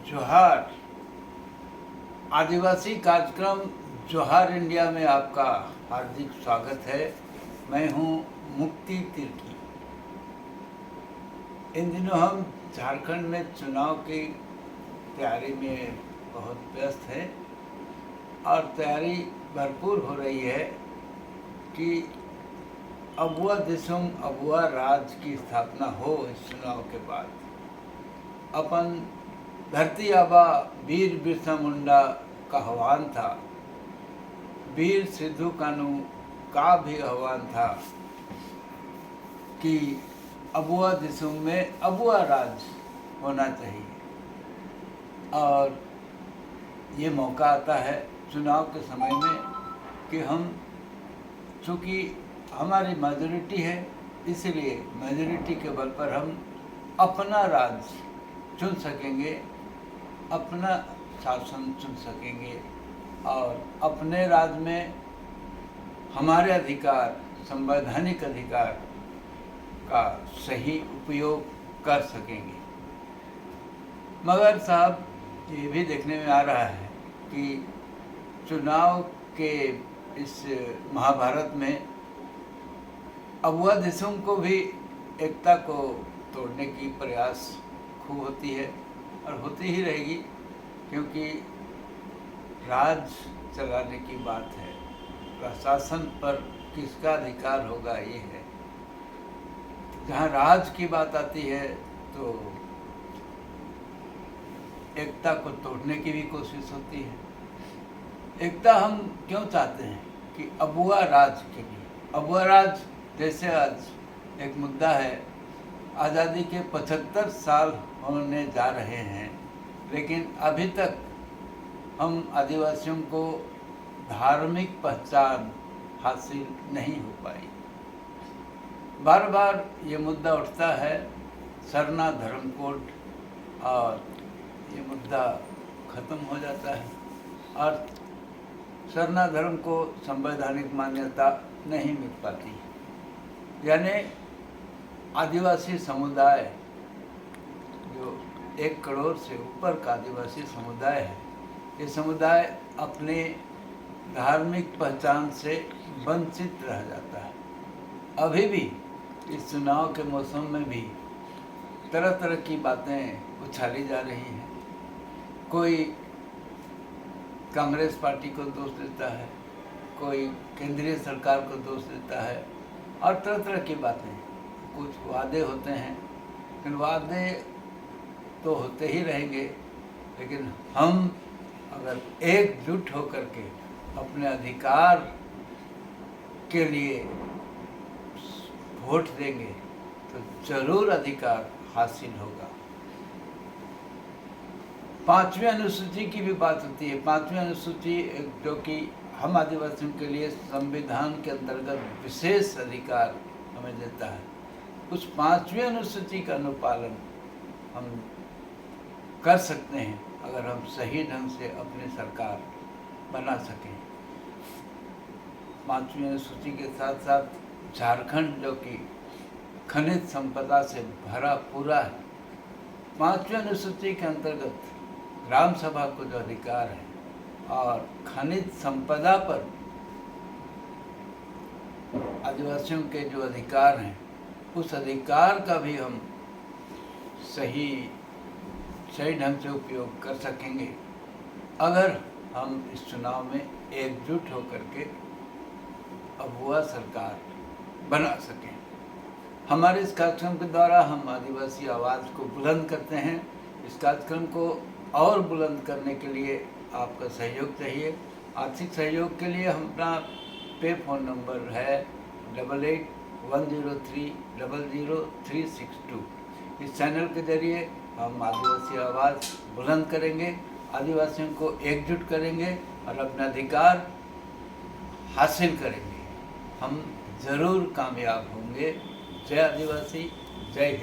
जोहार। आदिवासी कार्यक्रम जोहार इंडिया में आपका हार्दिक स्वागत है। मैं हूं मुक्ति तिर्की। इन दिनों हम झारखंड में चुनाव की तैयारी में बहुत व्यस्त हैं और तैयारी भरपूर हो रही है कि अबुआ दिसुम अबुआ राज की स्थापना हो। इस चुनाव के बाद अपन धरती आबा वीर बिरसा मुंडा का आह्वान था, वीर सिद्धू कानू का भी आह्वान था कि अबुआ दिसुम में अबुआ राज होना चाहिए। और ये मौका आता है चुनाव के समय में कि हम, चूँकि हमारी मेजॉरिटी है, इसलिए मेजॉरिटी के बल पर हम अपना राज चुन सकेंगे, अपना शासन चुन सकेंगे और अपने राज्य में हमारे अधिकार, संवैधानिक अधिकार का सही उपयोग कर सकेंगे। मगर साहब, ये भी देखने में आ रहा है कि चुनाव के इस महाभारत में अबुआ दिसुम को भी एकता को तोड़ने की प्रयास खूब होती है और होती ही रहेगी, क्योंकि राज चलाने की बात है। प्रशासन पर किसका अधिकार होगा, ये है। जहाँ राज की बात आती है तो एकता को तोड़ने की भी कोशिश होती है। एकता हम क्यों चाहते हैं कि अबुआ राज के लिए, अबुआ राज जैसे आज एक मुद्दा है, आज़ादी के 75 साल होने जा रहे हैं, लेकिन अभी तक हम आदिवासियों को धार्मिक पहचान हासिल नहीं हो पाई। बार बार ये मुद्दा उठता है, सरना धर्म कोड, और ये मुद्दा ख़त्म हो जाता है और सरना धर्म को संवैधानिक मान्यता नहीं मिल पाती। यानी आदिवासी समुदाय, जो 1 करोड़ से ऊपर का आदिवासी समुदाय है, ये समुदाय अपने धार्मिक पहचान से वंचित रह जाता है। अभी भी इस चुनाव के मौसम में भी तरह तरह की बातें उछाली जा रही हैं। कोई कांग्रेस पार्टी को दोष देता है, कोई केंद्रीय सरकार को दोष देता है और तरह तरह की बातें। कुछ वादे होते हैं, लेकिन वादे तो होते ही रहेंगे, लेकिन हम अगर एकजुट होकर के अपने अधिकार के लिए वोट देंगे तो जरूर अधिकार हासिल होगा। 5वीं अनुसूची की भी बात होती है। 5वीं अनुसूची जो कि हम आदिवासियों के लिए संविधान के अंतर्गत विशेष अधिकार हमें देता है, उस 5वीं अनुसूची का अनुपालन हम कर सकते हैं अगर हम सही ढंग से अपनी सरकार बना सकें। 5वीं अनुसूची के साथ साथ झारखंड, जो कि खनिज संपदा से भरा पूरा है, 5वीं अनुसूची के अंतर्गत ग्राम सभा को जो अधिकार है और खनिज संपदा पर आदिवासियों के जो अधिकार हैं, उस अधिकार का भी हम सही ढंग से उपयोग कर सकेंगे अगर हम इस चुनाव में एकजुट होकर के अबुआ सरकार बना सकें। हमारे इस कार्यक्रम के द्वारा हम आदिवासी आवाज़ को बुलंद करते हैं। इस कार्यक्रम को और बुलंद करने के लिए आपका सहयोग चाहिए। आर्थिक सहयोग के लिए हम अपना पे फ़ोन नंबर है 8810300362। इस चैनल के जरिए हम आदिवासी आवाज़ बुलंद करेंगे, आदिवासियों को एकजुट करेंगे और अपना अधिकार हासिल करेंगे। हम ज़रूर कामयाब होंगे। जय आदिवासी, जय हिंद।